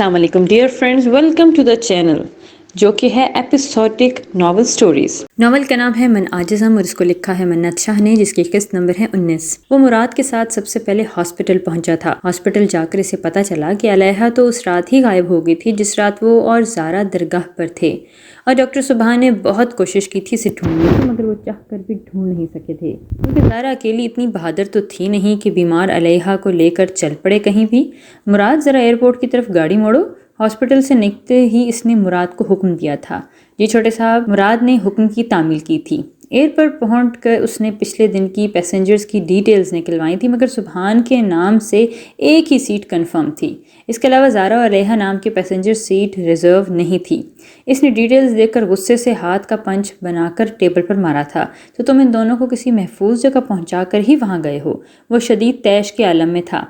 السلام علیکم dear friends, welcome to the channel جو کہ ہے ایپیسوڈک ناول سٹوریز۔ ناول کا نام ہے من عاجزم اور اس کو لکھا ہے منت شاہ نے، جس کی قسط نمبر ہے 19۔ وہ مراد کے ساتھ سب سے پہلے ہاسپٹل پہنچا تھا۔ ہاسپٹل جا کر اسے پتا چلا کہ علیحہ تو اس رات ہی غائب ہو گئی تھی جس رات وہ اور زارا درگاہ پر تھے، اور ڈاکٹر سبحان نے بہت کوشش کی تھی اسے ڈھونڈنے کی، مگر وہ چاہ کر بھی ڈھونڈ نہیں سکے تھے، کیونکہ زارا اکیلی اتنی بہادر تو تھی نہیں کہ بیمار علیحہ کو لے کر چل پڑے کہیں بھی۔ مراد ذرا ایئرپورٹ کی طرف گاڑی موڑو۔ ہاسپٹل سے نکلتے ہی اس نے مراد کو حکم دیا تھا۔ جی چھوٹے صاحب، مراد نے حکم کی تعمیل کی تھی۔ ایئرپورٹ پہنچ کر اس نے پچھلے دن کی پیسنجرز کی ڈیٹیلز نکلوائی تھی، مگر سبحان کے نام سے ایک ہی سیٹ کنفرم تھی۔ اس کے علاوہ زارا اور علیحہ نام کے پیسنجر سیٹ ریزرو نہیں تھی۔ اس نے ڈیٹیلز دیکھ کر غصے سے ہاتھ کا پنچ بنا کر ٹیبل پر مارا تھا۔ تو تم ان دونوں کو کسی محفوظ جگہ پہنچا کر ہی وہاں گئے ہو۔ وہ شدید طیش کے عالم میں تھا۔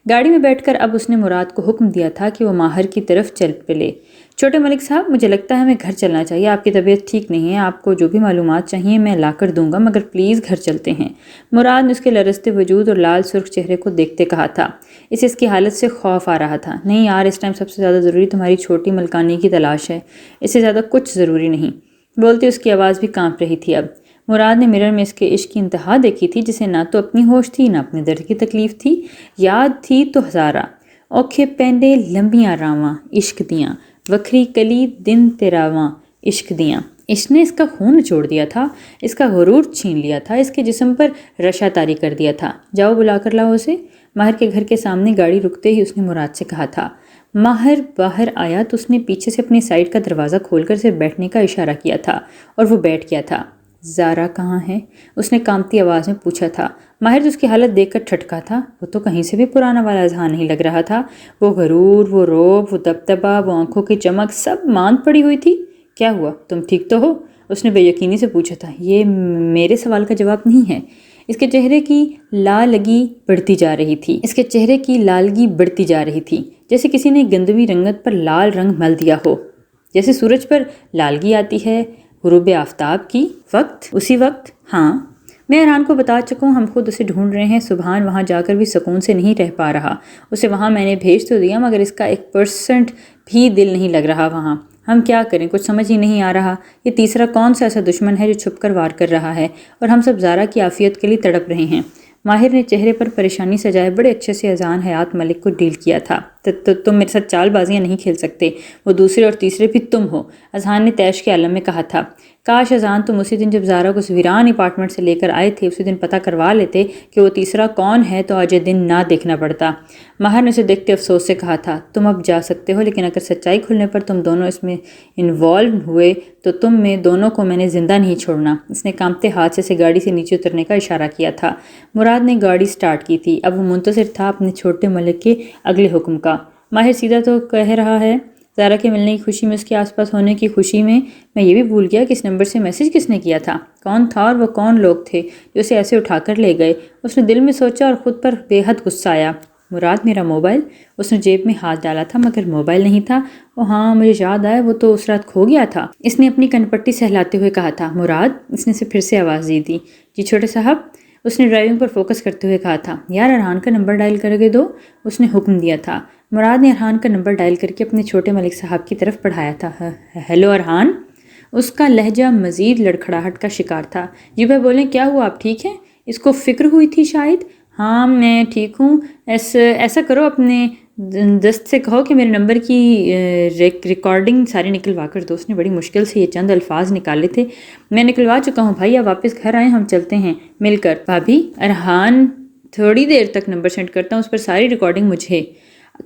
گاڑی میں بیٹھ کر اب اس نے مراد کو حکم دیا تھا کہ وہ ماہر کی طرف چل پڑے۔ چھوٹے ملک صاحب، مجھے لگتا ہے ہمیں گھر چلنا چاہیے، آپ کی طبیعت ٹھیک نہیں ہے، آپ کو جو بھی معلومات چاہیے میں لا کر دوں گا، مگر پلیز گھر چلتے ہیں۔ مراد نے اس کے لرزتے وجود اور لال سرخ چہرے کو دیکھتے کہا تھا۔ اسے اس کی حالت سے خوف آ رہا تھا۔ نہیں یار، اس ٹائم سب سے زیادہ ضروری تمہاری چھوٹی ملکانی کی تلاش ہے، اس سے زیادہ کچھ ضروری نہیں۔ بولتے اس کی آواز بھی کانپ رہی تھی۔ اب مراد نے مرر میں اس کے عشق کی انتہا دیکھی تھی، جسے نہ تو اپنی ہوش تھی نہ اپنے درد کی تکلیف تھی۔ یاد تھی تو ہزارہ اوکھے پینڈے لمبیاں راواں عشق دیاں، وکھری کلی دن تیراواں عشق دیاں۔ اس نے اس کا خون نچوڑ دیا تھا، اس کا غرور چھین لیا تھا، اس کے جسم پر رشا طاری کر دیا تھا۔ جاؤ بلا کر لاؤ اسے۔ ماہر کے گھر کے سامنے گاڑی رکتے ہی اس نے مراد سے کہا تھا۔ ماہر باہر آیا تو اس نے پیچھے سے اپنی سائیڈ کا دروازہ کھول کر اسے بیٹھنے کا اشارہ کیا تھا، اور وہ بیٹھ گیا تھا۔ زارا کہاں ہے؟ اس نے کانپتی آواز میں پوچھا تھا۔ ماہر تو اس کی حالت دیکھ کر ٹھٹکا تھا۔ وہ تو کہیں سے بھی پرانا والا اذہان نہیں لگ رہا تھا۔ وہ غرور، وہ رعب، وہ دبدبہ، وہ آنکھوں کی چمک، سب ماند پڑی ہوئی تھی۔ کیا ہوا؟ تم ٹھیک تو ہو؟ اس نے بے یقینی سے پوچھا تھا۔ یہ میرے سوال کا جواب نہیں ہے۔ اس کے چہرے کی لالگی بڑھتی جا رہی تھی، جیسے کسی نے گندمی رنگت پر لال رنگ مل دیا ہو، جیسے سورج پر لالگی آتی ہے غروب آفتاب کی وقت، اسی وقت۔ ہاں، میں ارحان کو بتا چکا ہوں، ہم خود اسے ڈھونڈ رہے ہیں۔ سبحان وہاں جا کر بھی سکون سے نہیں رہ پا رہا۔ اسے وہاں میں نے بھیج تو دیا، مگر اس کا 1% بھی دل نہیں لگ رہا وہاں۔ ہم کیا کریں؟ کچھ سمجھ ہی نہیں آ رہا۔ یہ تیسرا کون سا ایسا دشمن ہے جو چھپ کر وار کر رہا ہے، اور ہم سب زارا کی عافیت کے لیے تڑپ رہے ہیں۔ ماہر نے چہرے پر پریشانی سجائے بڑے اچھے سے اذان حیات ملک کو ڈیل کیا تھا۔ تم میرے ساتھ چال بازیاں نہیں کھیل سکتے، وہ دوسرے اور تیسرے بھی تم ہو، اذان نے طیش کے عالم میں کہا تھا۔ کاش اذان تم اسی دن جب زارا کو اس ویران اپارٹمنٹ سے لے کر آئے تھے اسی دن پتہ کروا لیتے کہ وہ تیسرا کون ہے، تو آج یہ دن نہ دیکھنا پڑتا۔ ماہر نے اسے دیکھتے افسوس سے کہا تھا۔ تم اب جا سکتے ہو، لیکن اگر سچائی کھلنے پر تم دونوں اس میں انوالو ہوئے تو تم میں دونوں کو میں نے زندہ نہیں چھوڑنا۔ اس نے کانپتے ہاتھ سے گاڑی سے نیچے اترنے کا اشارہ کیا تھا۔ مراد نے گاڑی سٹارٹ کی تھی۔ اب وہ منتظر تھا اپنے چھوٹے ملک کے اگلے حکم کا۔ ماہر سیدھا تو کہہ رہا ہے، زارا کے ملنے کی خوشی میں، اس کے آس پاس ہونے کی خوشی میں یہ بھی بھول گیا کہ اس نمبر سے میسج کس نے کیا تھا، کون تھا، اور وہ کون لوگ تھے جو اسے ایسے اٹھا کر لے گئے۔ اس نے دل میں سوچا اور خود پر بے حد غصہ آیا۔ مراد، میرا موبائل؟ اس نے جیب میں ہاتھ ڈالا تھا، مگر موبائل نہیں تھا۔ ہاں، مجھے یاد آیا، وہ تو اس رات کھو گیا تھا، اس نے اپنی کنپٹی سہلاتے ہوئے کہا تھا۔ مراد، اس نے پھر سے آواز دی تھی۔ جی چھوٹے صاحب، اس نے ڈرائیونگ پر فوکس کرتے ہوئے کہا تھا۔ یار، ارحان کا نمبر ڈائل کر کے دو، اس نے حکم دیا تھا۔ مراد نے ارحان کا نمبر ڈائل کر کے اپنے چھوٹے ملک صاحب کی طرف بڑھایا تھا۔ ہیلو ارحان؟ اس کا لہجہ مزید لڑکھڑاہٹ کا شکار تھا۔ جی بھائی بولیں، کیا ہوا، آپ ٹھیک ہیں؟ اس کو فکر ہوئی تھی شاید۔ ہاں میں ٹھیک ہوں۔ ایسا کرو، اپنے دست سے کہو کہ میرے نمبر کی ریکارڈنگ ساری نکلوا کر دو۔ اس نے بڑی مشکل سے یہ چند الفاظ نکالے تھے۔ میں نکلوا چکا ہوں بھائی، آپ واپس گھر آئیں، ہم چلتے ہیں مل کر۔ بھابھی، ارحان تھوڑی دیر تک نمبر سینڈ کرتا ہوں، اس پر ساری ریکارڈنگ مجھے۔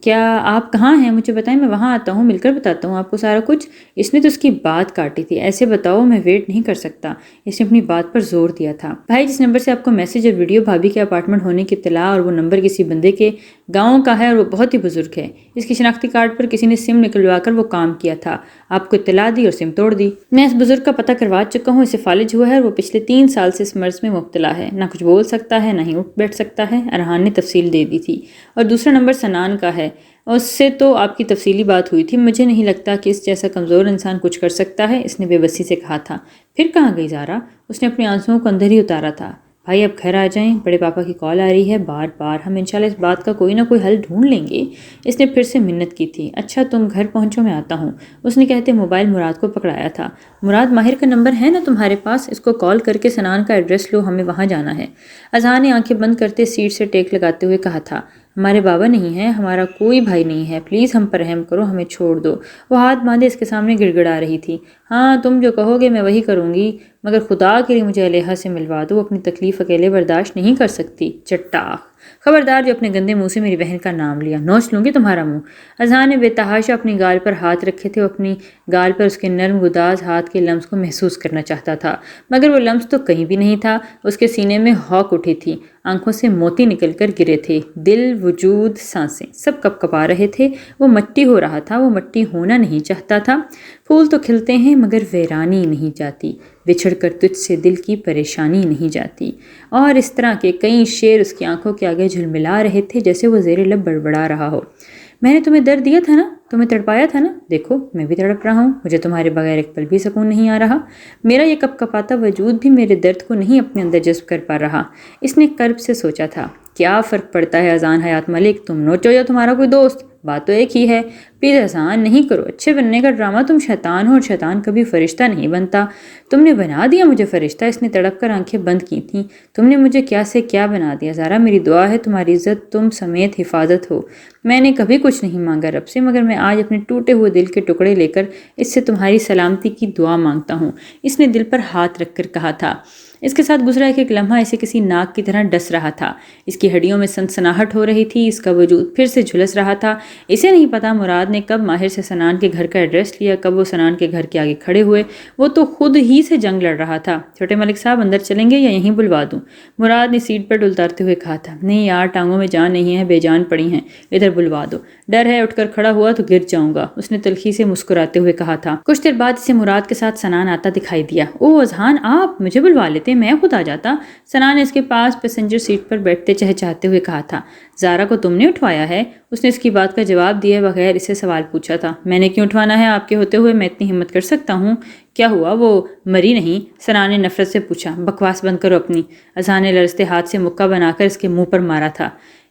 کیا آپ کہاں ہیں؟ مجھے بتائیں، میں وہاں آتا ہوں، مل کر بتاتا ہوں آپ کو سارا کچھ۔ اس نے تو اس کی بات کاٹی تھی۔ ایسے بتاؤ، میں ویٹ نہیں کر سکتا۔ اس نے اپنی بات پر زور دیا تھا۔ بھائی، جس نمبر سے آپ کو میسج اور ویڈیو بھابھی کے اپارٹمنٹ ہونے کی اطلاع، اور وہ نمبر کسی بندے کے گاؤں کا ہے، اور وہ بہت ہی بزرگ ہے۔ اس کی شناختی کارڈ پر کسی نے سم نکلوا کر وہ کام کیا تھا، آپ کو اطلاع دی اور سم توڑ دی۔ میں اس بزرگ کا پتہ کروا چکا ہوں، اسے فالج ہوا ہے، اور وہ پچھلے 3 سال سے اس مرض میں مبتلا ہے، نہ کچھ بول سکتا ہے، نہ ہی اٹھ بیٹھ سکتا ہے۔ ارحان نے تفصیل دے دی تھی۔ اور دوسرا نمبر سنان کا ہے، اس سے تو آپ کی تفصیلی بات ہوئی تھی۔ مجھے نہیں لگتا کہ اس جیسا کمزور انسان کچھ کر سکتا ہے، اس نے بے بسی سے کہا تھا۔ پھر کہاں گئی زارا؟ اس نے اپنی آنسوؤں کو اندر ہی اتارا تھا۔ بھائی اب گھر آ جائیں، بڑے پاپا کی کال آ رہی ہے بار بار، ہم انشاءاللہ اس بات کا کوئی نہ کوئی حل ڈھونڈ لیں گے۔ اس نے پھر سے منت کی تھی۔ اچھا تم گھر پہنچو، میں آتا ہوں، اس نے کہتے موبائل مراد کو پکڑایا تھا۔ مراد ماہر کا نمبر ہے نا تمہارے پاس؟ اس کو کال کر کے سنان کا ایڈریس لو، ہمیں وہاں جانا ہے۔ اذہان نے آنکھیں بند کرتے سیٹ سے ٹیک لگاتے ہوئے کہا تھا، ہمارے بابا نہیں ہیں، ہمارا کوئی بھائی نہیں ہے، پلیز ہم پر رحم کرو، ہمیں چھوڑ دو۔ وہ ہاتھ باندھے اس کے سامنے گڑ گڑا رہی تھی۔ ہاں تم جو کہو گے میں وہی کروں گی، مگر خدا کے لیے مجھے علیحہ سے ملوا دو، اپنی تکلیف اکیلے برداشت نہیں کر سکتی۔ چٹاخ! خبردار جو اپنے گندے منہ سے میری بہن کا نام لیا، نوچ لوں گی تمہارا منہ۔ اذہان نے بے تحاشا اپنی گال پر ہاتھ رکھے تھے، وہ اپنی گال پر اس کے نرم گداز ہاتھ کے لمس کو محسوس کرنا چاہتا تھا، مگر وہ لمس تو کہیں بھی نہیں تھا۔ اس کے سینے میں ہوک اٹھی تھی، آنکھوں سے موتی نکل کر گرے تھے، دل، وجود، سانسیں سب کپ کپا رہے تھے۔ وہ مٹی ہو رہا تھا، وہ مٹی ہونا نہیں چاہتا تھا۔ پھول تو کھلتے ہیں مگر ویرانی نہیں جاتی، بچھڑ کر تجھ سے دل کی پریشانی نہیں جاتی۔ اور اس طرح کے کئی شعر اس کی آنکھوں کے آگے جھلملا رہے تھے، جیسے وہ زیر لب بڑبڑا رہا ہو۔ میں نے تمہیں درد دیا تھا نا، تمہیں تڑپایا تھا نا، دیکھو میں بھی تڑپ رہا ہوں، مجھے تمہارے بغیر ایک پل بھی سکون نہیں آ رہا، میرا یہ کپ کپاتا وجود بھی میرے درد کو نہیں اپنے اندر جذب کر پا رہا۔ اس نے کرب سے سوچا تھا، کیا فرق پڑتا ہے اذان حیات ملک، تم نوچو یا تمہارا کوئی دوست، بات تو ایک ہی ہے۔ پلیز احسان نہیں کرو، اچھے بننے کا ڈرامہ، تم شیطان ہو اور شیطان کبھی فرشتہ نہیں بنتا۔ تم نے بنا دیا مجھے فرشتہ، اس نے تڑپ کر آنکھیں بند کی تھیں۔ تم نے مجھے کیا سے کیا بنا دیا زارا، میری دعا ہے تمہاری عزت تم سمیت حفاظت ہو۔ میں نے کبھی کچھ نہیں مانگا رب سے، مگر میں آج اپنے ٹوٹے ہوئے دل کے ٹکڑے لے کر اس سے تمہاری سلامتی کی دعا مانگتا ہوں۔ اس نے دل پر ہاتھ رکھ کر کہا تھا۔ اس کے ساتھ گزرا ایک لمحہ اسے کسی ناک کی طرح ڈس رہا تھا، اس کی ہڈیوں میں سنسناہٹ ہو رہی تھی، اس کا وجود پھر سے جھلس رہا تھا۔ اسے نہیں پتا مراد نے کب ماہر سے سنان کے گھر کا ایڈریس لیا، کب وہ سنان کے گھر کے آگے کھڑے ہوئے، وہ تو خود ہی سے جنگ لڑ رہا تھا۔ چھوٹے ملک صاحب اندر چلیں گے یا یہیں بلوا دوں؟ مراد نے سیٹ پر ڈلتارتے ہوئے کہا تھا۔ نہیں یار، ٹانگوں میں جان نہیں ہے، بے جان پڑی ہیں، ادھر بلوا دو، ڈر ہے اٹھ کر کھڑا ہوا تو گر جاؤں گا، اس نے تلخی سے مسکراتے ہوئے کہا تھا۔ کچھ دیر بعد اسے مراد کے ساتھ سنان آتا دکھائی دیا۔ او اذہان، آپ مجھے بلوا لیتے، میں خود آ جاتا، سنان نے اس کے پاس پیسنجر سیٹ پر بیٹھتے چہچہاتے ہوئے کہا تھا۔ زارا کو تم نے اٹھوایا ہے؟ اس نے اس کی بات کا جواب دیے بغیر اسے سوال پوچھا تھا۔ میں نے کیوں اٹھوانا ہے، آپ کے ہوتے ہوئے میں اتنی ہمت کر سکتا ہوں؟ کیا ہوا، وہ مری نہیں؟ سنان نے نفرت سے پوچھا۔ بکواس بند کرو اپنی، اذہان نے لرزتے ہاتھ سے مکہ بنا کر اس کے منہ پر مارا تھا۔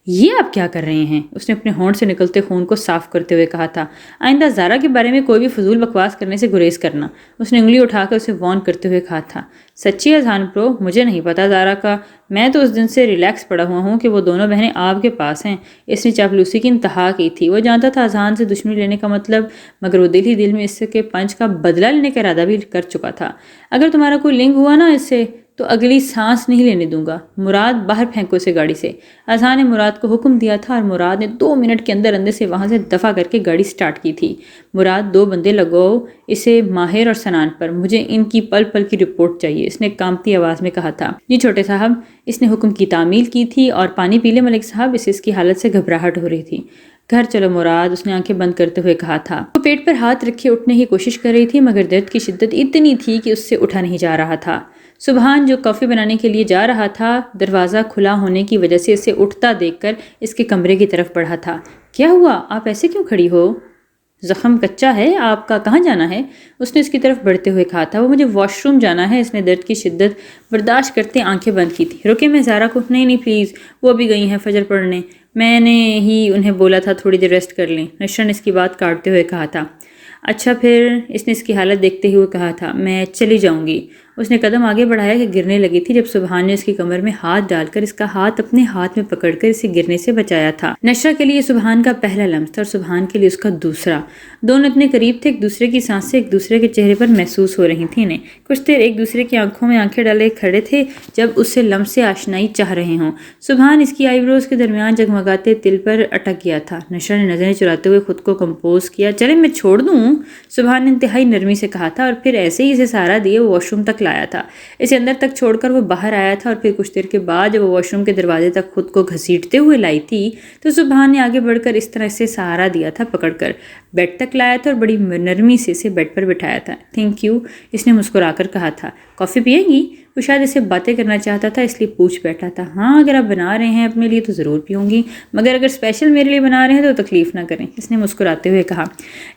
یہ آپ کیا کر رہے ہیں؟ اس نے اپنے ہونٹ سے نکلتے خون کو صاف کرتے ہوئے کہا تھا۔ آئندہ زارا کے بارے میں کوئی بھی فضول بکواس کرنے سے گریز کرنا، اس نے انگلی اٹھا کر اسے وارن کرتے ہوئے کہا تھا۔ سچی اذہان پرو، مجھے نہیں پتا زارا کا، میں تو اس دن سے ریلیکس پڑا ہوا ہوں کہ وہ دونوں بہنیں آپ کے پاس ہیں۔ اس نے چاپلوسی کی انتہا کی تھی، وہ جانتا تھا اذہان سے دشمنی لینے کا مطلب، مگر وہ دل ہی دل میں اس کے پنچ کا بدلہ لینے کا ارادہ بھی کر چکا تھا۔ اگر تمہارا کوئی لنک ہوا نا اس سے تو اگلی سانس نہیں لینے دوں گا، مراد باہر پھینکو اسے گاڑی سے۔ اذہان نے مراد کو حکم دیا تھا اور مراد نے 2 منٹ کے اندر اندر سے وہاں سے دفع کر کے گاڑی سٹارٹ کی تھی۔ مراد 2 بندے لگاؤ اسے ماہر اور سنان پر، مجھے ان کی پل پل کی رپورٹ چاہیے، اس نے کامتی آواز میں کہا تھا۔ جی چھوٹے صاحب، اس نے حکم کی تعمیل کی تھی۔ اور پانی پی لے ملک صاحب، اسے اس کی حالت سے گھبراہٹ ہو رہی تھی۔ گھر چلو مراد، اس نے آنکھیں بند کرتے ہوئے کہا تھا۔ وہ پیٹ پر ہاتھ رکھے اٹھنے کی کوشش کر رہی تھی، مگر درد کی شدت اتنی تھی کہ اس سے اٹھا نہیں جا رہا تھا۔ سبحان جو کافی بنانے کے لیے جا رہا تھا، دروازہ کھلا ہونے کی وجہ سے اسے اٹھتا دیکھ کر اس کے کمرے کی طرف بڑھا تھا۔ کیا ہوا، آپ ایسے کیوں کھڑی ہو؟ زخم کچا ہے آپ کا، کہاں جانا ہے؟ اس نے اس کی طرف بڑھتے ہوئے کہا تھا۔ وہ مجھے واش روم جانا ہے، اس نے درد کی شدت برداشت کرتے آنکھیں بند کی تھی۔ رکے میں زارا کو، نہیں پلیز، وہ ابھی گئی ہیں فجر پڑھنے، میں نے ہی انہیں بولا تھا تھوڑی دیر ریسٹ کر لیں، نشر نے اس کی بات کاٹتے ہوئے کہا تھا۔ اچھا پھر، اس نے اس کی حالت دیکھتے ہوئے کہا تھا، میں چلی جاؤں گی۔ اس نے قدم آگے بڑھایا کہ گرنے لگی تھی جب سبحان نے اس کی کمر میں ہاتھ ڈال کر اس کا ہاتھ اپنے ہاتھ میں پکڑ کر اسے گرنے سے بچایا تھا۔ نشرہ کے لیے سبحان کا پہلا لمس تھا اور سبحان کے لیے اس کا دوسرا۔ دونوں اتنے قریب تھے، ایک دوسرے کی سانسیں ایک دوسرے کے چہرے پر محسوس ہو رہی تھیں۔ کچھ دیر ایک دوسرے کی آنکھوں میں آنکھیں ڈالے کھڑے تھے جب اس سے لمس آشنائی چاہ رہے ہوں۔ سبحان اس کی آئی بروز کے درمیان جگمگاتے تل پر اٹک گیا تھا۔ نشرہ نے نظریں چراتے ہوئے خود کو کمپوز کیا۔ چلے میں چھوڑ دوں، سبحان نے انتہائی نرمی سے کہا تھا، اور پھر ایسے ہی اسے سہارا دیے وہ واش روم تک لایا تھا۔ اسے اندر تک چھوڑ کر وہ باہر آیا تھا، اور پھر کچھ دیر کے بعد جب وہ واش روم کے دروازے تک خود کو گھسیٹتے ہوئے لائی تھی تو سبحان نے آگے بڑھ کر اس طرح اسے سہارا دیا تھا، پکڑ کر بیڈ تک لایا تھا اور بڑی نرمی سے اسے بیڈ پر بٹھایا تھا۔ تھینک یو، اس نے مسکرا کر کہا تھا۔ کافی پئیں گی؟ وہ شاید اسے باتیں کرنا چاہتا تھا اس لیے پوچھ بیٹھا تھا، ہاں اگر آپ بنا رہے ہیں اپنے لیے تو ضرور پیوں گی، مگر اگر اسپیشل میرے لیے بنا رہے ہیں تو تکلیف نہ کریں۔ اس نے مسکراتے ہوئے کہا،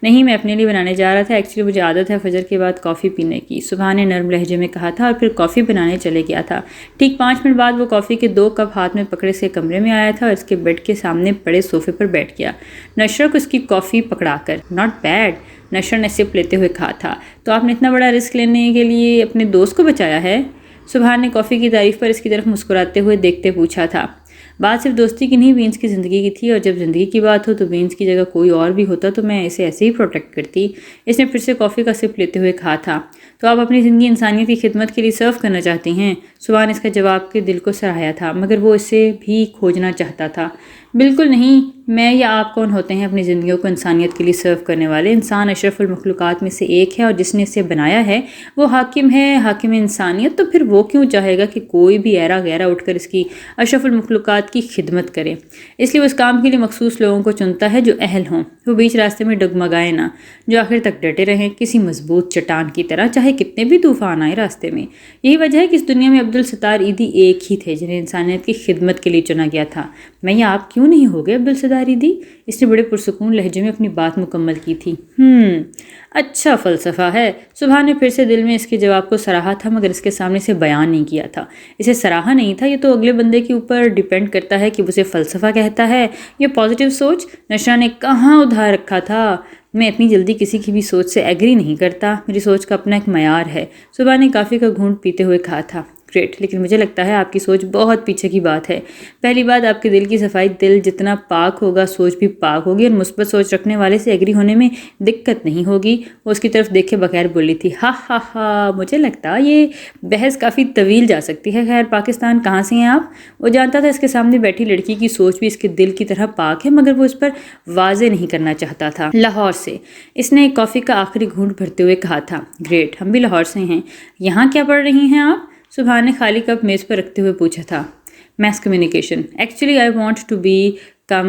نہیں میں اپنے لیے بنانے جا رہا تھا، ایکچولی مجھے عادت ہے فجر کے بعد کافی پینے کی، صبح نے نرم لہجے میں کہا تھا اور پھر کافی بنانے چلے گیا تھا۔ ٹھیک 5 منٹ بعد وہ کافی کے 2 کپ ہاتھ میں پکڑے سے کمرے میں آیا تھا اور اس کے بیڈ کے سامنے پڑے صوفے پر بیٹھ گیا، نشرہ کو اس کی کافی پکڑا کر۔ ناٹ بیڈ، نشرہ نے سپ لیتے ہوئے کہا تھا، تو آپ نے اتنا بڑا رسک لینے کے لیے اپنے دوست کو بچایا ہے؟ سبحان نے کافی کی تعریف پر اس کی طرف مسکراتے ہوئے دیکھتے پوچھا تھا۔ بات صرف دوستی کی نہیں، بینس کی زندگی کی تھی، اور جب زندگی کی بات ہو تو بینس کی جگہ کوئی اور بھی ہوتا تو میں اسے ایسے ہی پروٹیکٹ کرتی۔ اس نے پھر سے کافی کا سپ لیتے ہوئے کہا تھا، تو آپ اپنی زندگی انسانیت کی خدمت کے لیے سرو کرنا چاہتی ہیں؟ سبحان نے اس کا جواب کے دل کو سراہا تھا، مگر وہ اسے بھی کھوجنا چاہتا تھا۔ بالکل نہیں، میں یا آپ کون ہوتے ہیں اپنی زندگیوں کو انسانیت کے لیے سرو کرنے والے؟ انسان اشرف المخلوقات میں سے ایک ہے اور جس نے اسے بنایا ہے وہ حاکم ہے، حاکم انسانیت، تو پھر وہ کیوں چاہے گا کہ کوئی بھی ایرا غیرہ اٹھ کر اس کی اشرف المخلوقات کی خدمت کرے؟ اس لیے وہ اس کام کے لیے مخصوص لوگوں کو چنتا ہے جو اہل ہوں، وہ بیچ راستے میں ڈگمگائے نہ، جو آخر تک ڈٹے رہیں کسی مضبوط چٹان کی طرح، چاہے کتنے بھی طوفان آئے راستے میں۔ یہی وجہ ہے کہ اس دنیا میں عبدالستار ایدھی ایک ہی تھے جنہیں انسانیت کی خدمت کے لیے چنا گیا تھا۔ میں یا آپ کیوں نہیں ہو گئے عبدالستار ایدھی؟ اس نے بڑے پرسکون لہجے میں اپنی بات مکمل کی تھی۔ اچھا فلسفہ ہے۔ سبحان نے پھر سے دل میں اس کے جواب کو سراہا تھا، مگر اس کے سامنے سے بیان نہیں کیا تھا۔ اسے سراہا نہیں تھا، یہ تو اگلے بندے کے اوپر ڈیپینڈ کرتا ہے کہ وہ اسے فلسفہ کہتا ہے یا پازیٹیو سوچ۔ نشرہ نے کہاں ادھار رکھا تھا، میں اتنی جلدی کسی کی بھی سوچ سے ایگری نہیں کرتا، میری سوچ کا اپنا ایک معیار ہے۔ سبحان نے کافی کا گھونٹ پیتے ہوئے کہا تھا، گریٹ، لیکن مجھے لگتا ہے آپ کی سوچ بہت پیچھے کی بات ہے۔ پہلی بات، آپ کے دل کی صفائی، دل جتنا پاک ہوگا سوچ بھی پاک ہوگی، اور مثبت سوچ رکھنے والے سے ایگری ہونے میں دقت نہیں ہوگی۔ وہ اس کی طرف دیکھے بغیر بولی تھی، ہا ہا ہا، مجھے لگتا یہ بحث کافی طویل جا سکتی ہے۔ خیر، پاکستان کہاں سے ہیں آپ؟ وہ جانتا تھا اس کے سامنے بیٹھی لڑکی کی سوچ بھی اس کے دل کی طرح پاک ہے، مگر وہ اس پر واضح نہیں کرنا چاہتا تھا۔ لاہور سے، اس نے کافی کا آخری گھونٹ بھرتے ہوئے کہا تھا۔ گریٹ، ہم بھی لاہور سے ہیں۔ یہاں کیا پڑھ رہی ہیں آپ؟ سبحان نے خالی کپ میز پر رکھتے ہوئے پوچھا تھا۔ Mass communication, actually I want to become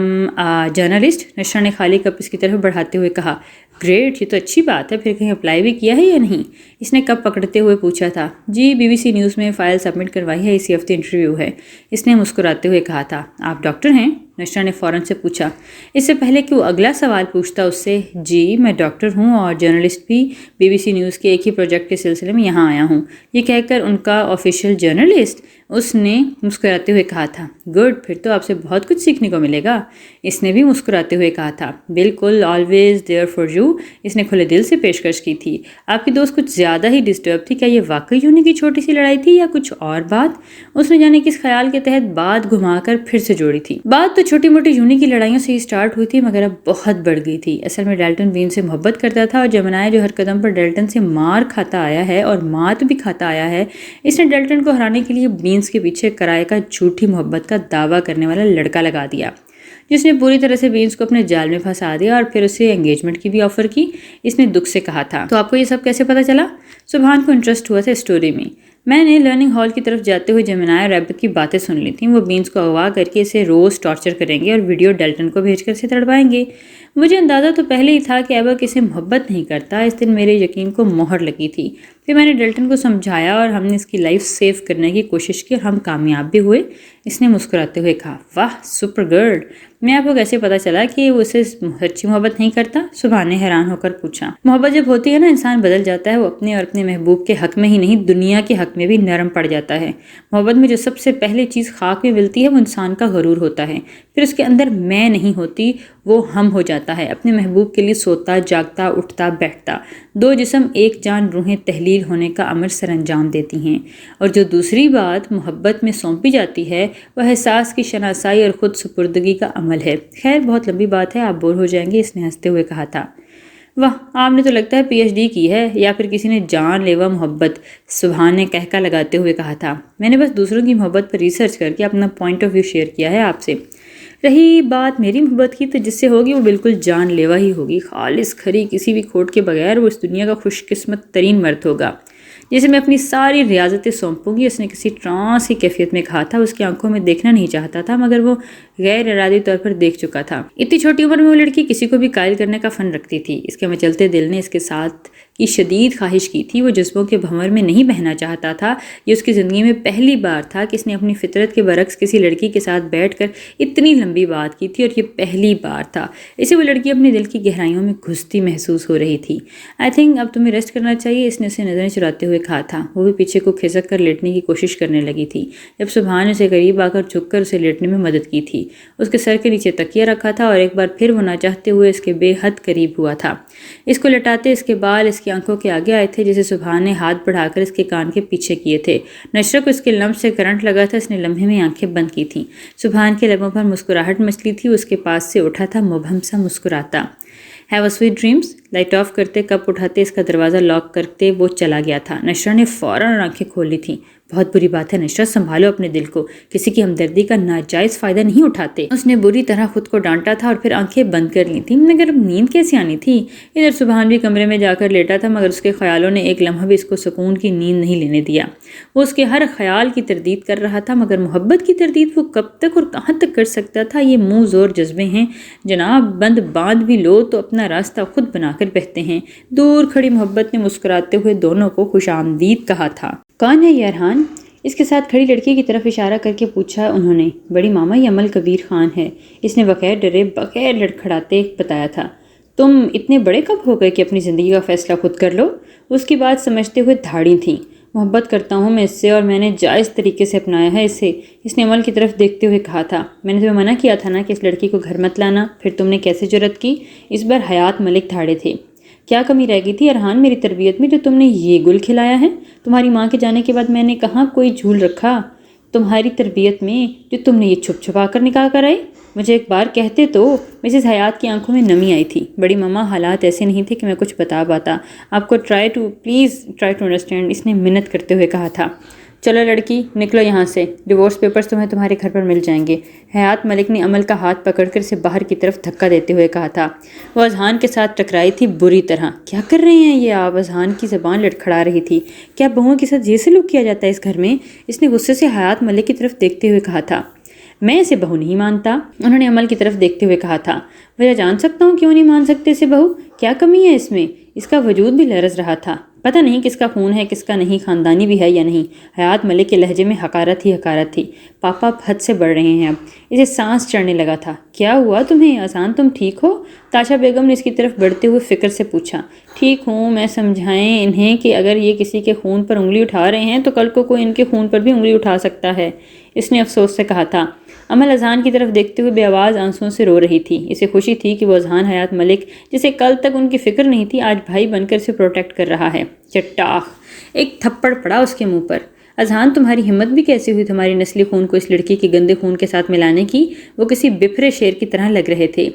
journalist, Nashra نے خالی کپ اس کی طرف بڑھاتے ہوئے کہا۔ گریٹ، یہ تو اچھی بات ہے، پھر کہیں اپلائی بھی کیا ہے یا نہیں؟ اس نے کپ پکڑتے ہوئے پوچھا تھا۔ جی، BBC نیوز میں فائل سبمٹ کروائی ہے، اسی ہفتے انٹرویو ہے، اس نے مسکراتے ہوئے کہا تھا۔ آپ ڈاکٹر ہیں؟ نشرہ نے فوراً سے پوچھا۔ اس سے پہلے کہ وہ اگلا سوال پوچھتا اس سے، جی میں ڈاکٹر ہوں اور جرنلسٹ بھی، BBC نیوز کے ایک ہی پروجیکٹ کے سلسلے میں یہاں آیا ہوں، یہ کہہ کر ان کا آفیشیل جرنلسٹ، اس نے مسکراتے ہوئے کہا تھا۔ گڈ، پھر تو آپ سے بہت کچھ سیکھنے کو ملے گا، اس نے بھی مسکراتے ہوئے کہا تھا۔ بالکل، آلویز دیئر فار یو، اس نے کھلے دل سے پیشکش کی تھی۔ آپ کی دوست کچھ زیادہ ہی ڈسٹرب تھی، کیا یہ واقعی یونی کی چھوٹی سی لڑائی تھی یا کچھ اور بات؟ اس نے جانے کس خیال کے تحت بات گھما کر پھر سے جوڑی تھی۔ بات تو چھوٹی موٹی یونی کی لڑائیوں سے ہی سٹارٹ ہوئی تھی، مگر اب بہت بڑھ گئی تھی۔ اصل میں ڈیلٹن بین سے محبت کرتا تھا، اور جمنائے جو ہر قدم پر ڈیلٹن سے مار کھاتا آیا ہے اور مات بھی کھاتا آیا ہے، اس نے ڈیلٹن کو ہرانے کے لیے بینس کے پیچھے کرائے کا جھوٹی محبت کا دعویٰ کرنے والا لڑکا لگا دیا، جس نے پوری طرح سے بینس کو اپنے جال میں پھنسا دیا اور پھر اسے انگیجمنٹ کی بھی آفر کی۔ اس نے دکھ سے کہا تھا، تو آپ کو یہ سب کیسے پتہ چلا؟ سبحان کو انٹرسٹ ہوا تھا اسٹوری میں نے لرننگ ہال کی طرف جاتے ہوئے جمنائے ریبک کی باتیں سن لی تھیں، وہ بینس کو اغوا کر کے اسے روز ٹارچر کریں گے اور ویڈیو ڈیلٹن کو بھیج کر اسے تڑپائیں گے۔ مجھے اندازہ تو پہلے ہی تھا کہ ایبک اسے محبت نہیں کرتا، اس دن میرے یقین کو مہر لگی تھی۔ پھر میں نے ڈیلٹن کو سمجھایا اور ہم نے اس کی لائف سیو کرنے کی کوشش کی اور ہم کامیاب بھی ہوئے، اس نے مسکراتے ہوئے کہا۔ واہ، سپر گرل، میں آپ کو کیسے پتا چلا کہ وہ اسے سچی محبت نہیں کرتا؟ سبحان نے حیران ہو کر پوچھا۔ محبت جب ہوتی ہے نا، انسان بدل جاتا ہے، وہ اپنے اور اپنے محبوب کے حق میں ہی نہیں دنیا کے حق میں بھی نرم پڑ جاتا ہے۔ محبت میں جو سب سے پہلے چیز خاک میں ملتی ہے وہ انسان کا غرور ہوتا ہے، پھر اس کے اندر میں نہیں ہوتی، وہ ہم ہو جاتا ہے، اپنے محبوب کے لیے سوتا، جاگتا، اٹھتا، بیٹھتا، دو جسم ایک جان روحیں تحلیل ہونے کا امر سر انجام دیتی ہیں۔ اور جو دوسری بات محبت میں سونپی جاتی ہے وہ احساس کی شناسائی اور خود سپردگی کا عمل ہے۔ خیر، بہت لمبی بات ہے، آپ بور ہو جائیں گے، اس نے ہنستے ہوئے کہا تھا۔ واہ، آپ نے تو لگتا ہے PhD کی ہے، یا پھر کسی نے جان لیوا محبت، سبحان نے کہکا لگاتے ہوئے کہا تھا۔ میں نے بس دوسروں کی محبت پر ریسرچ کر کے اپنا پوائنٹ آف ویو شیئر کیا ہے آپ سے۔ رہی بات میری محبت کی، تو جس سے ہوگی وہ بالکل جان لیوا ہی ہوگی، خالص کھری، کسی بھی کھوٹ کے بغیر، وہ اس دنیا کا خوش قسمت ترین مرد ہوگا جسے میں اپنی ساری ریاضتیں سونپوں گی، اس نے کسی ٹرانس کی کیفیت میں کہا تھا۔ اس کی آنکھوں میں دیکھنا نہیں چاہتا تھا، مگر وہ غیر ارادی طور پر دیکھ چکا تھا۔ اتنی چھوٹی عمر میں وہ لڑکی کسی کو بھی قائل کرنے کا فن رکھتی تھی۔ اس کے مچلتے دل نے اس کے ساتھ کی شدید خواہش کی تھی۔ وہ جذبوں کے بھنور میں نہیں بہنا چاہتا تھا۔ یہ اس کی زندگی میں پہلی بار تھا کہ اس نے اپنی فطرت کے برعکس کسی لڑکی کے ساتھ بیٹھ کر اتنی لمبی بات کی تھی، اور یہ پہلی بار تھا۔ اسے وہ لڑکی اپنے دل کی گہرائیوں میں گھستی محسوس ہو رہی تھی۔ آئی تھنک اب تمہیں ریسٹ کرنا چاہیے، اس نے اسے نظریں چراتے ہوئے کہا تھا۔ وہ بھی پیچھے کو کھسک کر لیٹنے کی کوشش کرنے لگی تھی جب سبحان نے اسے قریب آ کر جھک کر اسے لیٹنے میں مدد کی تھی۔ اس کے سر کے نیچے تکیہ رکھا تھا، اور ایک بار پھر وہ نہ چاہتے ہوئے اس کے بے حد قریب ہوا تھا۔ اس کو لٹاتے اس کے بال اس کی آنکھوں کے آگے آئے تھے، جسے سبحان نے ہاتھ بڑھا کر اس کے کان کے پیچھے کیے تھے۔ نشرہ کو اس کے لمس سے کرنٹ لگا تھا، اس نے لمحے میں آنکھیں بند کی تھیں۔ سبحان کے لبوں پر مسکراہٹ مچلی تھی، اس کے پاس سے اٹھا تھا مبہم سا مسکراتا۔ Have a sweet dreams. Light off کرتے، کپ اٹھاتے، اس کا دروازہ لاک کرتے وہ چلا گیا تھا۔ نشرہ نے فوراً آنکھیں کھول لی تھیں۔ بہت بری بات ہے نشرہ، سنبھالو اپنے دل کو، کسی کی ہمدردی کا ناجائز فائدہ نہیں اٹھاتے۔ اس نے بری طرح خود کو ڈانٹا تھا اور پھر آنکھیں بند کر لی تھیں، مگر اب نیند کیسے آنی تھی؟ ادھر سبحان بھی کمرے میں جا کر لیٹا تھا، مگر اس کے خیالوں نے ایک لمحہ بھی اس کو سکون کی نیند نہیں لینے دیا۔ وہ اس کے ہر خیال کی تردید کر رہا تھا، مگر محبت کی تردید وہ کب تک اور کہاں تک کر سکتا تھا؟ یہ منہ زور جذبے ہیں جناب، بند باندھ بھی لو تو اپنا راستہ خود بنا کر بہتے ہیں۔ دور کھڑی محبت نے مسکراتے ہوئے دونوں کو خوش آمدید کہا تھا۔ کون ہے یہ ارحان؟ اس کے ساتھ کھڑی لڑکی کی طرف اشارہ کر کے پوچھا انہوں نے۔ بڑی ماما، یہ عمل کبیر خان ہے، اس نے بغیر ڈرے بغیر لڑکھڑاتے بتایا تھا۔ تم اتنے بڑے کب ہو گئے کہ اپنی زندگی کا فیصلہ خود کر لو؟ اس کی بات سمجھتے ہوئے دھاڑی تھیں۔ محبت کرتا ہوں میں اس سے، اور میں نے جائز طریقے سے اپنایا ہے اسے، اس نے عمل کی طرف دیکھتے ہوئے کہا تھا۔ میں نے تمہیں منع کیا تھا نا کہ اس لڑکی کو گھر مت لانا، پھر تم نے کیسے جرأت کی؟ اس بار حیات ملک دھاڑے تھے۔ کیا کمی رہ گئی تھی ارحان میری تربیت میں جو تم نے یہ گل کھلایا ہے؟ تمہاری ماں کے جانے کے بعد میں نے کہاں کوئی جھول رکھا تمہاری تربیت میں جو تم نے یہ چھپ چھپا کر نکال کر آئی؟ مجھے ایک بار کہتے تو۔ مسز حیات کی آنکھوں میں نمی آئی تھی۔ بڑی ماما، حالات ایسے نہیں تھے کہ میں کچھ بتا پاتا آپ کو۔ پلیز ٹرائی ٹو انڈرسٹینڈ، اس نے منت کرتے ہوئے کہا تھا۔ چلو لڑکی، نکلو یہاں سے، ڈیورس پیپرز تمہیں تمہارے گھر پر مل جائیں گے۔ حیات ملک نے عمل کا ہاتھ پکڑ کر اسے باہر کی طرف دھکا دیتے ہوئے کہا تھا۔ وہ اذہان کے ساتھ ٹکرائی تھی بری طرح۔ کیا کر رہے ہیں یہ آپ؟ اذہان کی زبان لڑکھڑا رہی تھی۔ کیا بہوؤں کے ساتھ یہ سلوک کیا جاتا ہے اس گھر میں؟ اس نے غصے سے حیات ملک کی طرف دیکھتے ہوئے کہا تھا۔ میں اسے بہو نہیں مانتا، انہوں نے عمل کی طرف دیکھتے ہوئے کہا تھا۔ وجہ جان سکتا ہوں کیوں نہیں مان سکتے اسے بہو؟ کیا کمی ہے اس میں؟ اس کا وجود بھی لرز رہا تھا۔ پتہ نہیں کس کا خون ہے کس کا نہیں، خاندانی بھی ہے یا نہیں۔ حیات ملک کے لہجے میں حقارت ہی حقارت تھی۔ پاپا حد سے بڑھ رہے ہیں اب۔ اسے سانس چڑھنے لگا تھا۔ کیا ہوا تمہیں اذہان، تم ٹھیک ہو؟ تاشا بیگم نے اس کی طرف بڑھتے ہوئے فکر سے پوچھا۔ ٹھیک ہوں، میں سمجھائیں انہیں کہ اگر یہ کسی کے خون پر انگلی اٹھا رہے ہیں تو کل کو کوئی ان کے خون پر بھی انگلی اٹھا سکتا ہے، اس نے افسوس سے کہا تھا۔ عمل اذہان کی طرف دیکھتے ہوئے بے آواز آنسوؤں سے رو رہی تھی۔ اسے خوشی تھی کہ وہ اذہان حیات ملک، جسے کل تک ان کی فکر نہیں تھی، آج بھائی بن کر اسے پروٹیکٹ کر رہا ہے۔ چٹاخ! ایک تھپڑ پڑا اس کے منہ پر۔ اذہان، تمہاری ہمت بھی کیسی ہوئی تمہاری نسلی خون کو اس لڑکی کے گندے خون کے ساتھ ملانے کی؟ وہ کسی بپھرے شیر کی طرح لگ رہے تھے۔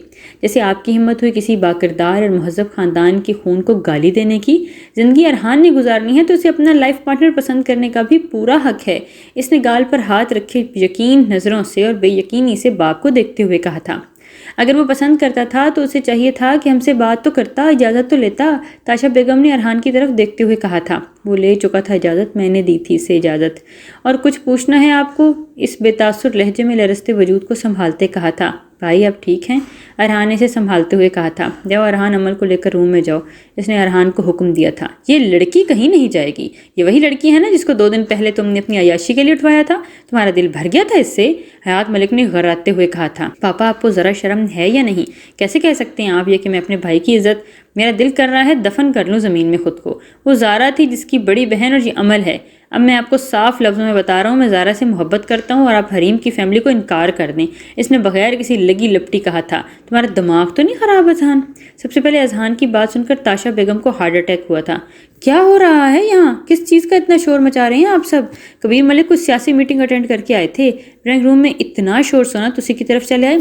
جیسے آپ کی ہمت ہوئی کسی باکردار اور مہذب خاندان کے خون کو گالی دینے کی۔ زندگی ارحان نے گزارنی ہے تو اسے اپنا لائف پارٹنر پسند کرنے کا بھی پورا حق ہے، اس نے گال پر ہاتھ رکھے یقین نظروں سے اور بے یقینی سے باپ کو دیکھتے ہوئے کہا تھا۔ اگر وہ پسند کرتا تھا تو اسے چاہیے تھا کہ ہم سے بات تو کرتا، اجازت تو لیتا، تاشا بیگم نے ارحان کی طرف دیکھتے ہوئے کہا تھا۔ وہ لے چکا تھا اجازت، میں نے دی تھی اسے اجازت۔ اور کچھ پوچھنا ہے آپ کو؟ اس بے تاثر لہجے میں لرزتے وجود کو سنبھالتے کہا تھا۔ بھائی آپ ٹھیک ہیں؟ ارحان نے اسے سنبھالتے ہوئے کہا تھا۔ جاؤ ارحان، عمل کو لے کر روم میں جاؤ، اس نے ارحان کو حکم دیا تھا۔ یہ لڑکی کہیں نہیں جائے گی، یہ وہی لڑکی ہے نا جس کو 2 دن پہلے تم نے اپنی عیاشی کے لیے اٹھوایا تھا؟ تمہارا دل بھر گیا تھا اس سے؟ حیات ملک نے غراتے ہوئے کہا تھا۔ پاپا آپ کو ذرا شرم ہے یا نہیں؟ کیسے کہہ سکتے ہیں آپ یہ کہ میں اپنے بھائی کی عزت؟ میرا دل کر رہا ہے دفن کر لوں زمین میں خود کو۔ وہ زارا تھی جس کی بڑی بہن، اور یہ عمل ہے۔ اب میں آپ کو صاف لفظوں میں بتا رہا ہوں، میں زارا سے محبت کرتا ہوں اور آپ حریم کی فیملی کو انکار کر دیں، اس نے بغیر کسی لگی لپٹی کہا تھا۔ تمہارا دماغ تو نہیں خراب اذہان؟ سب سے پہلے اذہان کی بات سن کر تاشا بیگم کو ہارٹ اٹیک ہوا تھا۔ کیا ہو رہا ہے یہاں؟ کس چیز کا اتنا شور مچا رہے ہیں آپ سب؟ کبیر ملک کچھ سیاسی میٹنگ اٹینڈ کر کے آئے تھے، ڈرائنگ روم میں اتنا شور سنا تو اسی کی طرف چلے آئے۔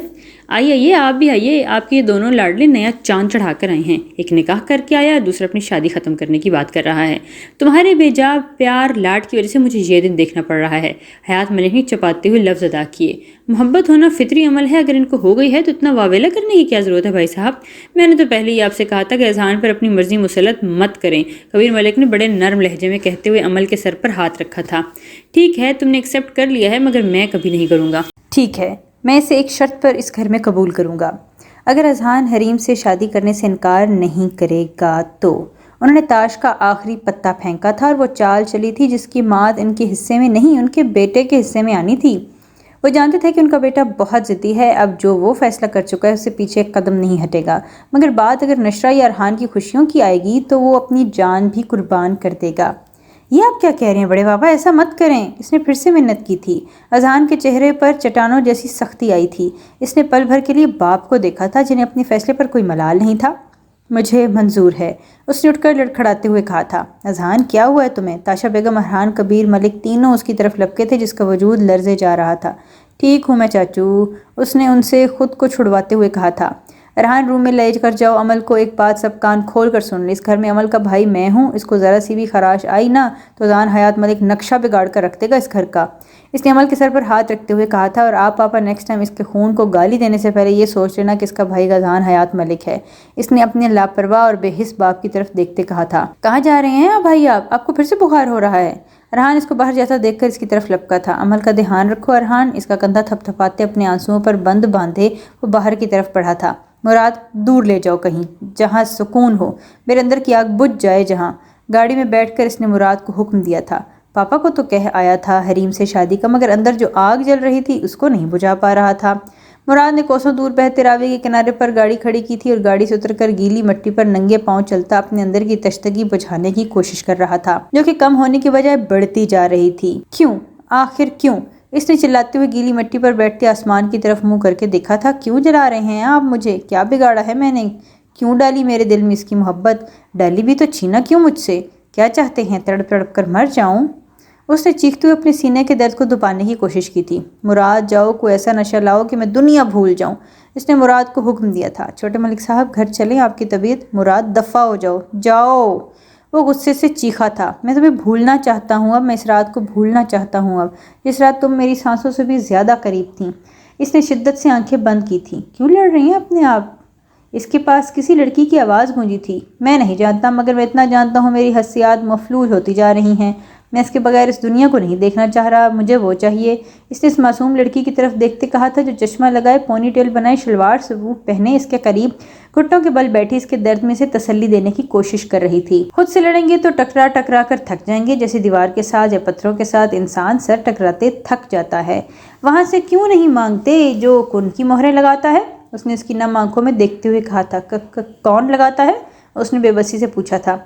آئیے آپ بھی آئیے، آپ کے یہ دونوں لاڈلے نیا چاند چڑھا کر آئے ہیں، ایک نکاح کر کے آیا، دوسرا اپنی شادی ختم کرنے کی بات کر رہا ہے۔ تمہارے بے جا پیار لاڈ کی وجہ سے مجھے یہ دن دیکھنا پڑ رہا ہے، حیات ملک نے چپاتے ہوئے لفظ ادا کیے۔ محبت ہونا فطری عمل ہے، اگر ان کو ہو گئی ہے تو اتنا واویلا کرنے کی کیا ضرورت ہے بھائی صاحب؟ میں نے تو پہلے ہی آپ سے کہا تھا کہ اذہان پر اپنی مرضی مسلط مت کریں، کبیر ملک نے بڑے نرم لہجے میں کہتے ہوئے عمل کے سر پر ہاتھ رکھا تھا۔ ٹھیک ہے، تم نے ایکسیپٹ کر لیا ہے، مگر میں کبھی نہیں کروں گا۔ ٹھیک ہے، میں اسے ایک شرط پر اس گھر میں قبول کروں گا، اگر اذہان حریم سے شادی کرنے سے انکار نہیں کرے گا تو۔ انہوں نے تاش کا آخری پتا پھینکا تھا اور وہ چال چلی تھی جس کی مات ان کے حصے میں نہیں ان کے بیٹے کے حصے میں آنی تھی۔ وہ جانتے تھے کہ ان کا بیٹا بہت ضدی ہے، اب جو وہ فیصلہ کر چکا ہے اس سے پیچھے ایک قدم نہیں ہٹے گا، مگر بات اگر نشرہ یا ارحان کی خوشیوں کی آئے گی تو وہ اپنی جان بھی قربان کر دے گا۔ یہ آپ کیا کہہ رہے ہیں بڑے بابا، ایسا مت کریں۔ اس نے پھر سے منت کی تھی۔ اذہان کے چہرے پر چٹانوں جیسی سختی آئی تھی۔ اس نے پل بھر کے لیے باپ کو دیکھا تھا جنہیں اپنے فیصلے پر کوئی ملال نہیں تھا۔ مجھے منظور ہے، اس نے اٹھ کر لڑکھڑاتے ہوئے کہا تھا۔ اذہان کیا ہوا ہے تمہیں؟ تاشا بیگم، ارحان، کبیر، ملک تینوں اس کی طرف لپکے تھے جس کا وجود لرزے جا رہا تھا۔ ٹھیک ہوں میں چاچو، اس نے ان سے خود کو چھڑواتے ہوئے کہا تھا۔ ارحان روم میں لے کر جاؤ، عمل کو ایک بات سب کان کھول کر سن لیں، اس گھر میں عمل کا بھائی میں ہوں، اس کو ذرا سی بھی خراش آئی نا تو اذہان حیات ملک نقشہ بگاڑ کر رکھ دے گا اس گھر کا۔ اس نے عمل کے سر پر ہاتھ رکھتے ہوئے کہا تھا، اور آپ پاپا نیکسٹ ٹائم اس کے خون کو گالی دینے سے پہلے یہ سوچ لینا کہ اس کا بھائی اذہان حیات ملک ہے۔ اس نے اپنے لاپرواہ اور بے حس باپ کی طرف دیکھتے کہا تھا۔ کہاں جا رہے ہیں آپ بھائی؟ آپ کو پھر سے بخار ہو رہا ہے؟ ارحان اس کو باہر جاتا دیکھ کر اس کی طرف لپکا تھا۔ عمل کا دھیان رکھو ارحان، اس کا کندھا تھپ تھپاتے اپنے آنسوؤں پر بند باندھے وہ باہر کی طرف بڑھا تھا۔ مراد دور لے جاؤ کہیں جہاں سکون ہو، میرے اندر کی آگ بجھ جائے جہاں۔ گاڑی میں بیٹھ کر اس نے مراد کو حکم دیا تھا۔ پاپا کو تو کہہ آیا تھا حریم سے شادی کا، مگر اندر جو آگ جل رہی تھی اس کو نہیں بجھا پا رہا تھا۔ مراد نے کوسوں دور بہتے راوی کے کنارے پر گاڑی کھڑی کی تھی اور گاڑی سے اتر کر گیلی مٹی پر ننگے پاؤں چلتا اپنے اندر کی تشنگی بجھانے کی کوشش کر رہا تھا، جو کہ کم ہونے کی بجائے بڑھتی جا رہی تھی۔ کیوں؟ آخر کیوں؟ اس نے چلاتے ہوئے گیلی مٹی پر بیٹھتے آسمان کی طرف منہ کر کے دیکھا تھا۔ کیوں جلا رہے ہیں آپ مجھے؟ کیا بگاڑا ہے میں نے؟ کیوں ڈالی میرے دل میں اس کی محبت؟ ڈالی بھی تو چھینا کیوں مجھ سے؟ کیا چاہتے ہیں تڑپ تڑپ کر مر جاؤں؟ اس نے چیختے ہوئے اپنے سینے کے درد کو دبانے کی کوشش کی تھی۔ مراد جاؤ، کوئی ایسا نشہ لاؤ کہ میں دنیا بھول جاؤں، اس نے مراد کو حکم دیا تھا۔ چھوٹے ملک صاحب گھر چلیں، آپ کی طبیعت۔ مراد دفع ہو جاؤ، جاؤ، وہ غصے سے چیخا تھا۔ میں تمہیں بھولنا چاہتا ہوں اب، میں اس رات کو بھولنا چاہتا ہوں اب، جس رات تم میری سانسوں سے بھی زیادہ قریب تھیں۔ اس نے شدت سے آنکھیں بند کی تھیں۔ کیوں لڑ رہی ہیں اپنے آپ؟ اس کے پاس کسی لڑکی کی آواز گونجی تھی۔ میں نہیں جانتا، مگر میں اتنا جانتا ہوں میری حسیات مفلوج ہوتی جا رہی ہیں، میں اس کے بغیر اس دنیا کو نہیں دیکھنا چاہ رہا، مجھے وہ چاہیے۔ اس نے اس معصوم لڑکی کی طرف دیکھتے کہا تھا جو چشمہ لگائے، پونی ٹیل بنائے، شلوار سوٹ پہنے اس کے قریب گھٹنوں کے بل بیٹھی اس کے درد میں سے تسلی دینے کی کوشش کر رہی تھی۔ خود سے لڑیں گے تو ٹکرا ٹکرا کر تھک جائیں گے، جیسے دیوار کے ساتھ یا پتھروں کے ساتھ انسان سر ٹکراتے تھک جاتا ہے۔ وہاں سے کیوں نہیں مانگتے جو کن کی مہریں لگاتا ہے؟ اس نے اس کی نم آنکھوں میں دیکھتے ہوئے کہا تھا۔ کون لگاتا ہے؟ اس نے بے بسی سے پوچھا تھا۔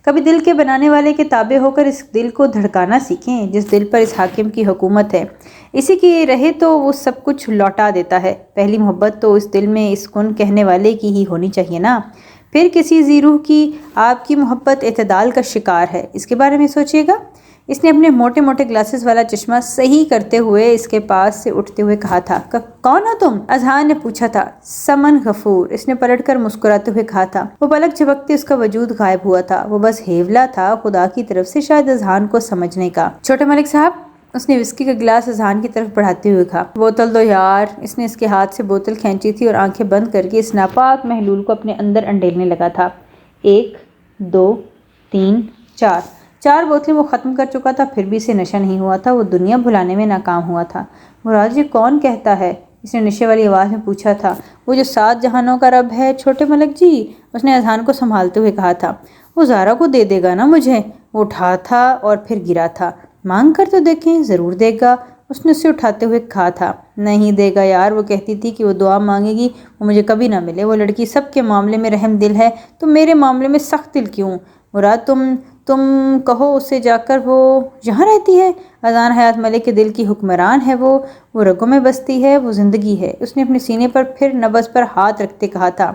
کبھی دل کے بنانے والے کے تابع ہو کر اس دل کو دھڑکانا سیکھیں جس دل پر اس حاکم کی حکومت ہے، اسی کی رہے تو وہ سب کچھ لوٹا دیتا ہے۔ پہلی محبت تو اس دل میں اس کن کہنے والے کی ہی ہونی چاہیے نا، پھر کسی زیروح کی۔ آپ کی محبت اعتدال کا شکار ہے، اس کے بارے میں سوچیے گا۔ اس نے اپنے موٹے موٹے گلاسز والا چشمہ صحیح کرتے ہوئے اس کے پاس سے اٹھتے ہوئے کہا تھا۔ کون ہو تم؟ اذہان نے پوچھا تھا۔ سمن غفور، اس نے پلٹ کر مسکراتے ہوئے کہا تھا۔ وہ پلک جھپکتے اس کا وجود غائب ہوا تھا، وہ بس ہیولا تھا خدا کی طرف سے شاید اذہان کو سمجھنے کا۔ چھوٹے ملک صاحب، اس نے وسکی کا گلاس اذہان کی طرف بڑھاتے ہوئے کہا۔ بوتل دو یار۔ اس نے اس کے ہاتھ سے بوتل کھینچی تھی اور آنکھیں بند کر کے اس ناپاک محلول کو اپنے اندر انڈیلنے لگا تھا۔ 1 2 3 4 4 بوتلیں وہ ختم کر چکا تھا، پھر بھی اسے نشہ نہیں ہوا تھا، وہ دنیا بھلانے میں ناکام ہوا تھا۔ مراد یہ کون کہتا ہے؟ اس نے نشے والی آواز میں پوچھا تھا۔ وہ جو 7 جہانوں کا رب ہے چھوٹے ملک جی، اس نے اذہان کو سنبھالتے ہوئے کہا تھا۔ وہ زارا کو دے دے گا نا مجھے؟ وہ اٹھا تھا اور پھر گرا تھا۔ مانگ کر تو دیکھیں، ضرور دے گا، اس نے اسے اٹھاتے ہوئے کہا تھا۔ نہیں دے گا یار، وہ کہتی تھی کہ وہ دعا مانگے گی وہ مجھے کبھی نہ ملے۔ وہ لڑکی سب کے معاملے میں رحم دل ہے تو میرے معاملے میں سخت دل کیوں؟ مراد تم کہو اسے جا کر وہ یہاں رہتی ہے۔ اذہان حیات ملک کے دل کی حکمران ہے، وہ رگوں میں بستی ہے، وہ زندگی ہے۔ اس نے اپنے سینے پر پھر نبض پر ہاتھ رکھتے کہا تھا۔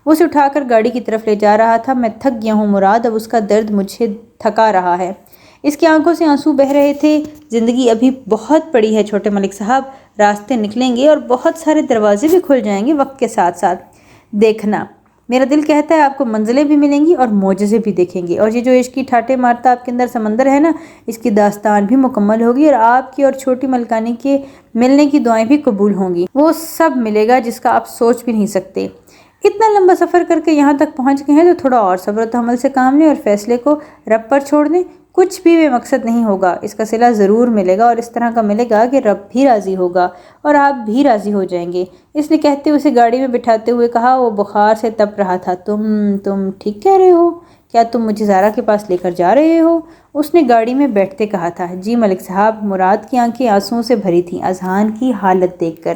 وہ اسے اٹھا کر گاڑی کی طرف لے جا رہا تھا۔ میں تھک گیا ہوں مراد، اب اس کا درد مجھے تھکا رہا ہے۔ اس کی آنکھوں سے آنسو بہہ رہے تھے۔ زندگی ابھی بہت پڑی ہے چھوٹے ملک صاحب، راستے نکلیں گے اور بہت سارے دروازے بھی کھل جائیں گے وقت کے ساتھ ساتھ۔ دیکھنا، میرا دل کہتا ہے آپ کو منزلیں بھی ملیں گی اور معجزے بھی دیکھیں گے، اور یہ جو عشق کی ٹھاٹے مارتا آپ کے اندر سمندر ہے نا، اس کی داستان بھی مکمل ہوگی اور آپ کی اور چھوٹی ملکانی کے ملنے کی دعائیں بھی قبول ہوں گی۔ وہ سب ملے گا جس کا آپ سوچ بھی نہیں سکتے۔ اتنا لمبا سفر کر کے یہاں تک پہنچ گئے ہیں تو تھوڑا اور صبر و تحمل سے کام لیں اور فیصلے کو رب پر چھوڑ دیں۔ کچھ بھی بے مقصد نہیں ہوگا، اس کا صلہ ضرور ملے گا اور اس طرح کا ملے گا کہ رب بھی راضی ہوگا اور آپ بھی راضی ہو جائیں گے۔ اس نے کہتے اسے گاڑی میں بٹھاتے ہوئے کہا۔ وہ بخار سے تپ رہا تھا۔ تم ٹھیک کہہ رہے ہو؟ کیا تم مجھے زارا کے پاس لے کر جا رہے ہو؟ اس نے گاڑی میں بیٹھتے کہا تھا۔ جی ملک صاحب۔ مراد کی آنکھیں آنسوؤں سے بھری تھیں اذہان کی حالت دیکھ کر۔